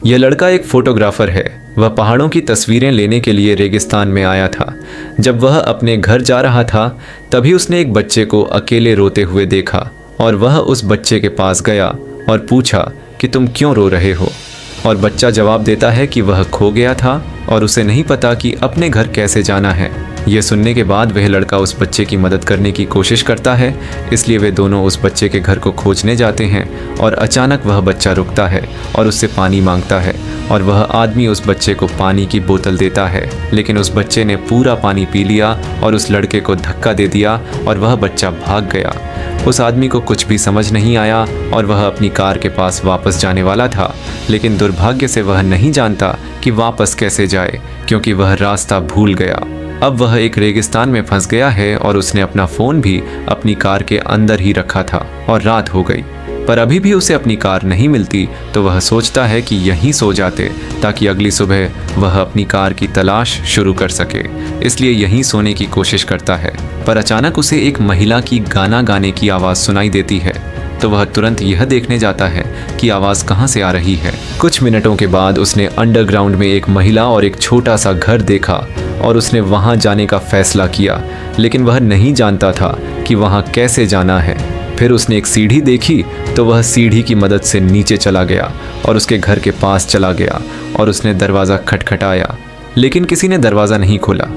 यह लड़का एक फोटोग्राफर है। वह पहाड़ों की तस्वीरें लेने के लिए रेगिस्तान में आया था। जब वह अपने घर जा रहा था तभी उसने एक बच्चे को अकेले रोते हुए देखा और वह उस बच्चे के पास गया और पूछा कि तुम क्यों रो रहे हो। और बच्चा जवाब देता है कि वह खो गया था और उसे नहीं पता कि अपने घर कैसे जाना है। यह सुनने के बाद वह लड़का उस बच्चे की मदद करने की कोशिश करता है, इसलिए वे दोनों उस बच्चे के घर को खोजने जाते हैं और अचानक वह बच्चा रुकता है और उससे पानी मांगता है और वह आदमी उस बच्चे को पानी की बोतल देता है, लेकिन उस बच्चे ने पूरा पानी पी लिया और उस लड़के को धक्का दे दिया और वह बच्चा भाग गया। उस आदमी को कुछ भी समझ नहीं आया और वह अपनी कार के पास वापस जाने वाला था, लेकिन दुर्भाग्य से वह नहीं जानता कि वापस कैसे जाए क्योंकि वह रास्ता भूल गया। अब वह एक रेगिस्तान में फंस गया है और उसने अपना फ़ोन भी अपनी कार के अंदर ही रखा था और रात हो गई, पर अभी भी उसे अपनी कार नहीं मिलती। तो वह सोचता है कि यहीं सो जाते ताकि अगली सुबह वह अपनी कार की तलाश शुरू कर सके, इसलिए यहीं सोने की कोशिश करता है। पर अचानक उसे एक महिला की गाना गाने की आवाज़ सुनाई देती है, तो वह तुरंत यह देखने जाता है कि आवाज़ कहाँ से आ रही है। कुछ मिनटों के बाद उसने अंडरग्राउंड में एक महिला और एक छोटा सा घर देखा और उसने वहाँ जाने का फैसला किया, लेकिन वह नहीं जानता था कि वहाँ कैसे जाना है। फिर उसने एक सीढ़ी देखी तो वह सीढ़ी की मदद से नीचे चला गया और उसके घर के पास चला गया और उसने दरवाज़ा खटखटाया, लेकिन किसी ने दरवाज़ा नहीं खोला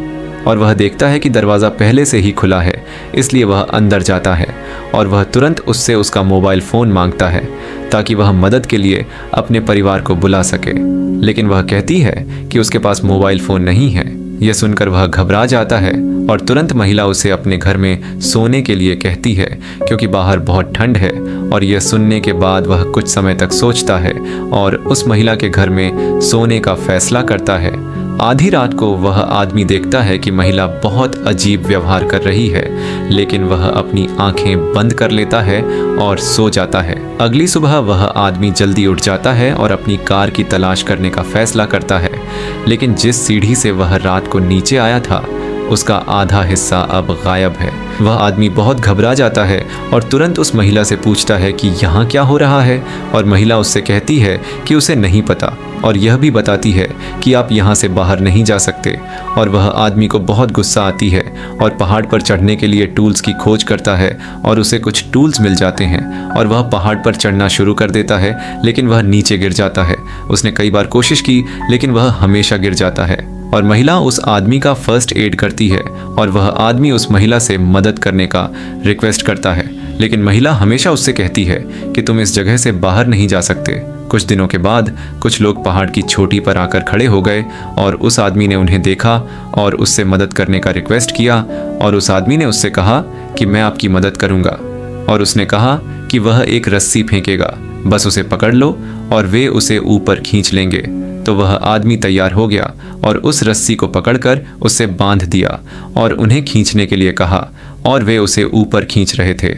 और वह देखता है कि दरवाज़ा पहले से ही खुला है, इसलिए वह अंदर जाता है और वह तुरंत उससे उसका मोबाइल फ़ोन मांगता है ताकि वह मदद के लिए अपने परिवार को बुला सके, लेकिन वह कहती है कि उसके पास मोबाइल फ़ोन नहीं है। यह सुनकर वह घबरा जाता है और तुरंत महिला उसे अपने घर में सोने के लिए कहती है क्योंकि बाहर बहुत ठंड है। और यह सुनने के बाद वह कुछ समय तक सोचता है और उस महिला के घर में सोने का फैसला करता है। आधी रात को वह आदमी देखता है कि महिला बहुत अजीब व्यवहार कर रही है, लेकिन वह अपनी आंखें बंद कर लेता है और सो जाता है। अगली सुबह वह आदमी जल्दी उठ जाता है और अपनी कार की तलाश करने का फैसला करता है, लेकिन जिस सीढ़ी से वह रात को नीचे आया था उसका आधा हिस्सा अब गायब है। वह आदमी बहुत घबरा जाता है और तुरंत उस महिला से पूछता है कि यहाँ क्या हो रहा है, और महिला उससे कहती है कि उसे नहीं पता और यह भी बताती है कि आप यहाँ से बाहर नहीं जा सकते। और वह आदमी को बहुत गुस्सा आती है और पहाड़ पर चढ़ने के लिए टूल्स की खोज करता है और उसे कुछ टूल्स मिल जाते हैं और वह पहाड़ पर चढ़ना शुरू कर देता है, लेकिन वह नीचे गिर जाता है। उसने कई बार कोशिश की लेकिन वह हमेशा गिर जाता है और महिला उस आदमी का फर्स्ट एड करती है और वह आदमी उस महिला से मदद करने का रिक्वेस्ट करता है, लेकिन महिला हमेशा उससे कहती है कि तुम इस जगह से बाहर नहीं जा सकते। कुछ दिनों के बाद कुछ लोग पहाड़ की चोटी पर आकर खड़े हो गए और उस आदमी ने उन्हें देखा और उससे मदद करने का रिक्वेस्ट किया और उस आदमी ने उससे कहा कि मैं आपकी मदद करूंगा, और उसने कहा कि वह एक रस्सी फेंकेगा, बस उसे पकड़ लो और वे उसे ऊपर खींच लेंगे। तो वह आदमी तैयार हो गया और उस रस्सी को पकड़कर उसे बांध दिया और उन्हें खींचने के लिए कहा और वे उसे ऊपर खींच रहे थे,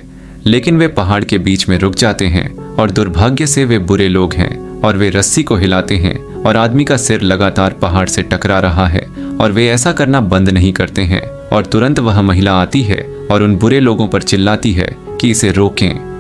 लेकिन वे पहाड़ के बीच में रुक जाते हैं और दुर्भाग्य से वे बुरे लोग हैं और वे रस्सी को हिलाते हैं और आदमी का सिर लगातार पहाड़ से टकरा रहा है और वे ऐसा करना बंद नहीं करते हैं। और तुरंत वह महिला आती है और उन बुरे लोगों पर चिल्लाती है कि इसे रोकें।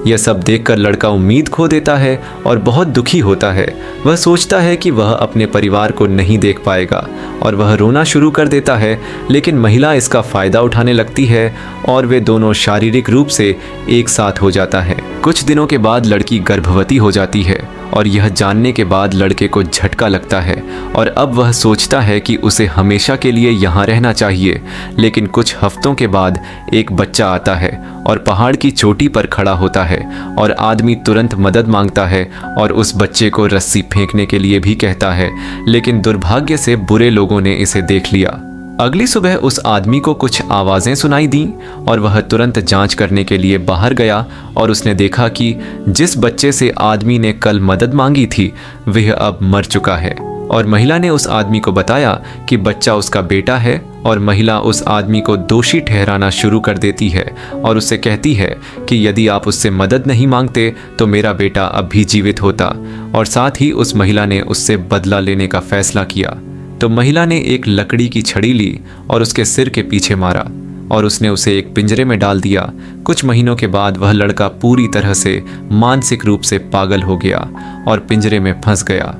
यह सब देखकर लड़का उम्मीद खो देता है और बहुत दुखी होता है। वह सोचता है कि वह अपने परिवार को नहीं देख पाएगा और वह रोना शुरू कर देता है, लेकिन महिला इसका फ़ायदा उठाने लगती है और वे दोनों शारीरिक रूप से एक साथ हो जाता है। कुछ दिनों के बाद लड़की गर्भवती हो जाती है और यह जानने के बाद लड़के को झटका लगता है और अब वह सोचता है कि उसे हमेशा के लिए यहाँ रहना चाहिए। लेकिन कुछ हफ्तों के बाद एक बच्चा आता है और पहाड़ की चोटी पर खड़ा होता है और आदमी तुरंत मदद मांगता है और उस बच्चे को रस्सी फेंकने के लिए भी कहता है, लेकिन दुर्भाग्य से बुरे लोगों ने इसे देख लिया। अगली सुबह उस आदमी को कुछ आवाज़ें सुनाई दीं और वह तुरंत जांच करने के लिए बाहर गया और उसने देखा कि जिस बच्चे से आदमी ने कल मदद मांगी थी वह अब मर चुका है। और महिला ने उस आदमी को बताया कि बच्चा उसका बेटा है और महिला उस आदमी को दोषी ठहराना शुरू कर देती है और उससे कहती है कि यदि आप उससे मदद नहीं मांगते तो मेरा बेटा अब भी जीवित होता। और साथ ही उस महिला ने उससे बदला लेने का फैसला किया। तो महिला ने एक लकड़ी की छड़ी ली और उसके सिर के पीछे मारा और उसने उसे एक पिंजरे में डाल दिया। कुछ महीनों के बाद वह लड़का पूरी तरह से मानसिक रूप से पागल हो गया और पिंजरे में फंस गया।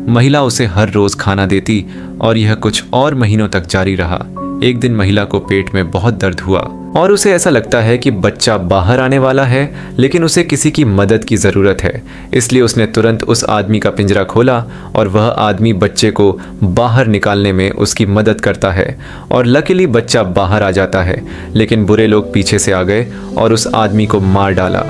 महिला उसे हर रोज खाना देती और यह कुछ और महीनों तक जारी रहा। एक दिन महिला को पेट में बहुत दर्द हुआ और उसे ऐसा लगता है कि बच्चा बाहर आने वाला है, लेकिन उसे किसी की मदद की ज़रूरत है। इसलिए उसने तुरंत उस आदमी का पिंजरा खोला और वह आदमी बच्चे को बाहर निकालने में उसकी मदद करता है और लकीली बच्चा बाहर आ जाता है। लेकिन बुरे लोग पीछे से आ गए और उस आदमी को मार डाला।